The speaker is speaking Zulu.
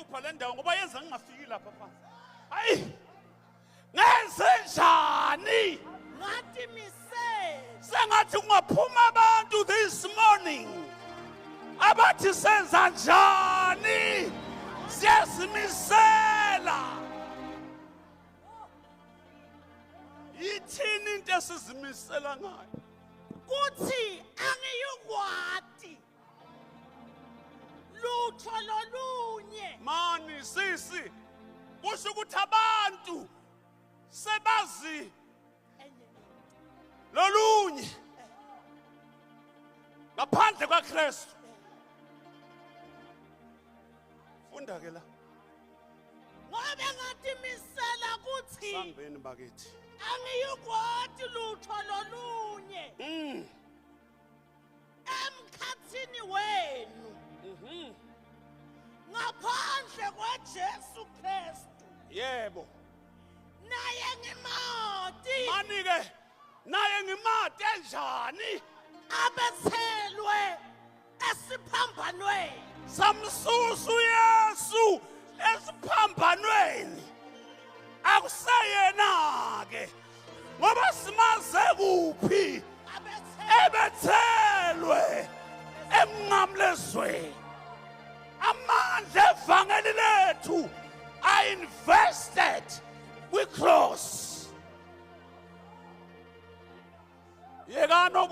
yangihlupha le ndawo ngoba yenza ngingafiki lapha phansi. Hayi. Ngenze njani? ngathi mise Sengathi kungaphuma abantu this morning. Abathi senza njani? Siyazimisela. Yithini into esizimisela ngayo? kuthi angiyukwati lutho lolunye Mani sisi, kusho ukuthi abantu sebazi lolunye ngaphandle kwaKristu. Funda ke la. ngobe ngathi misela kuthi Sangibeni bakithi. angiyukwati lutho lolunye emkhathini wenu ngaphandle kwaJesu Kristu Yebo. naye ngimati Mani ke naye ngimade enjani? abethelwe esiphambanweni Samsusu Yesu esiphambanweni. Akuseyena ke. Ngoba simaze kuphi? Ebethelwe emnqamlezweni. Amandla evangeli lethu are invested with cross. Yekano